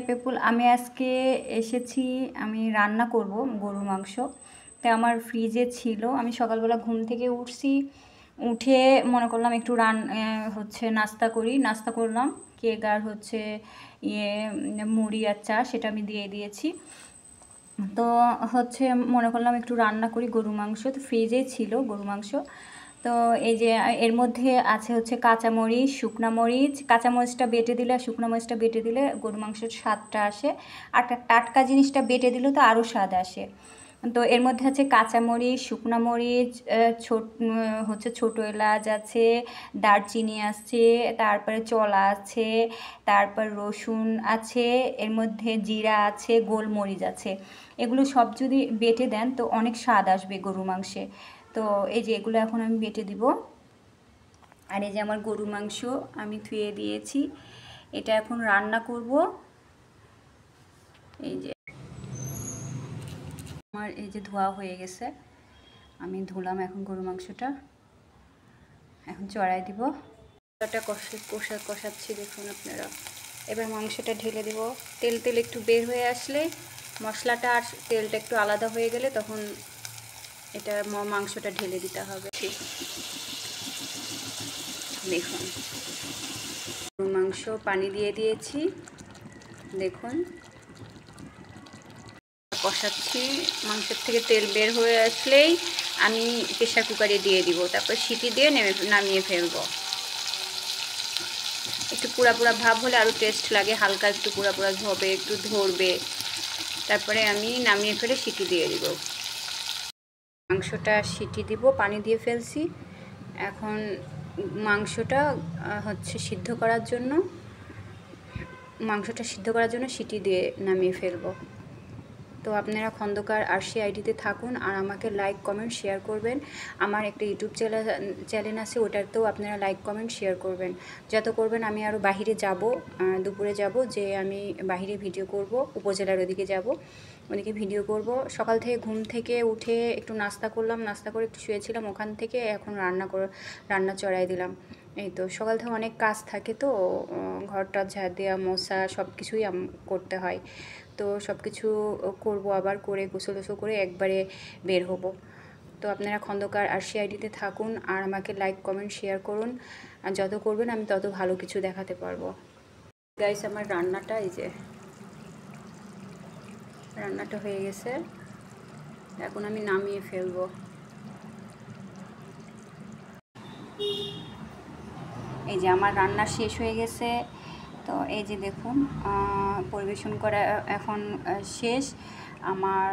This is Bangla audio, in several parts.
পিপুল আমি আজকে এসেছি, আমি রান্না করব গরুর মাংস। তো আমার ফ্রিজে ছিল, আমি সকালবেলা ঘুম থেকে উঠে মনে করলাম একটু নাস্তা করলাম। কেক আর মুড়ি আর চা, সেটা আমি দিয়ে দিয়েছি। তো মনে করলাম একটু রান্না করি গরুর মাংস, তো ফ্রিজেই ছিল গরুর মাংস। তো এই যে এর মধ্যে আছে কাঁচামরিচ, শুকনা মরিচ, কাঁচামরিচটা বেটে দিলে আর শুকনো মরিচটা বেটে দিলে গরুর মাংসের স্বাদটা আসে, আর টাটকা জিনিসটা বেটে দিলে তো আরও স্বাদ আসে। তো এর মধ্যে আছে কাঁচামরিচ, শুকনো মরিচ, ছোটো এলাচ আছে, দারচিনি আছে, তারপরে চলা আছে, তারপর রসুন আছে, এর মধ্যে জিরা আছে, গোলমরিচ আছে। এগুলো সব যদি বেটে দেন তো অনেক স্বাদ আসবে গরুর মাংসে। তো এই যে এগুলো এখন আমি বেটে দিব। আর এই যে আমার গরুর মাংস আমি ধুয়ে দিয়েছি, এটা এখন রান্না করব। এই যে আমার এই যে ধোয়া হয়ে গেছে, আমি ধুলাম এখন গরুর মাংসটা, এখন চড়াই দিব। এটা কষাচ্ছি দেখুন আপনারা। এবার মাংসটা ঢেলে দিব। তেল একটু বের হয়ে আসলে, মশলাটা আর তেলটা একটু আলাদা হয়ে গেলে তখন এটা মাংসটা ঢেলে দিতে হবে। দেখুন মাংস পানি দিয়ে দিয়েছি, দেখুন কষাচ্ছি। মাংসের থেকে তেল বের হয়ে আসলেই আমি প্রেশার কুকারে দিয়ে দিব, তারপর সিটি দিয়ে নামিয়ে ফেলবো। একটু পুরা ভাব হলে আরও টেস্ট লাগে, হালকা একটু পুরা হবে, একটু ধরবে, তারপরে আমি নামিয়ে ফেলে সিটি দিয়ে দিব। মাংসটা সিটি দিব, পানি দিয়ে ফেলছি। এখন মাংসটা সিদ্ধ করার জন্য সিটি দিয়ে নামিয়ে ফেলবো। তো আপনারা খন্দকার আরশি আইডিতে থাকুন আর আমাকে লাইক কমেন্ট শেয়ার করবেন। আমার একটা ইউটিউব চ্যানেল আছে, ওটাতেও আপনারা লাইক কমেন্ট শেয়ার করবেন। যত করবেন আমি আরও বাহিরে যাব, দুপুরে যাব, যে আমি বাহিরে ভিডিও করব, উপজেলার ওদিকে যাব, ওদিকে ভিডিও করব। সকাল থেকে ঘুম থেকে উঠে একটু নাস্তা করলাম, নাস্তা করে একটু শুয়েছিলাম, ওখান থেকে এখন রান্না চড়াই দিলাম। এই তো সকাল থেকে অনেক কাজ থাকে, তো ঘরটা ঝাড় দেওয়া, মোছা সব কিছুই করতে হয়। তো সব কিছু করবো, আবার করে গোসল করে একবারে বের হব। তো আপনারা খন্দকার আরশি আইডিতে থাকুন আর আমাকে লাইক কমেন্ট শেয়ার করুন, আর যত করবেন আমি তত ভালো কিছু দেখাতে পারবো। গাইস আমার রান্নাটা, এই যে রান্নাটা হয়ে গেছে, এখন আমি নামিয়ে ফেলবো। এই যে আমার রান্না শেষ হয়ে গেছে। তো এই যে দেখুন পরিবেশন করা এখন শেষ। আমার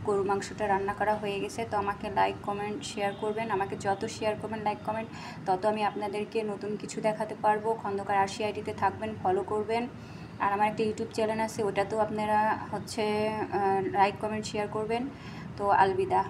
গরু মাংসটা রান্না করা হয়ে গেছে। তো আমাকে লাইক কমেন্ট শেয়ার করবেন, আমাকে যত শেয়ার করবেন লাইক কমেন্ট, তত আমি আপনাদেরকে নতুন কিছু দেখাতে পারবো। খন্দকার আরশি আইডিতে থাকবেন, ফলো করবেন। আর আমার একটা ইউটিউব চ্যানেল আছে, ওটাতেও আপনারা লাইক কমেন্ট শেয়ার করবেন। তো আলবিদা।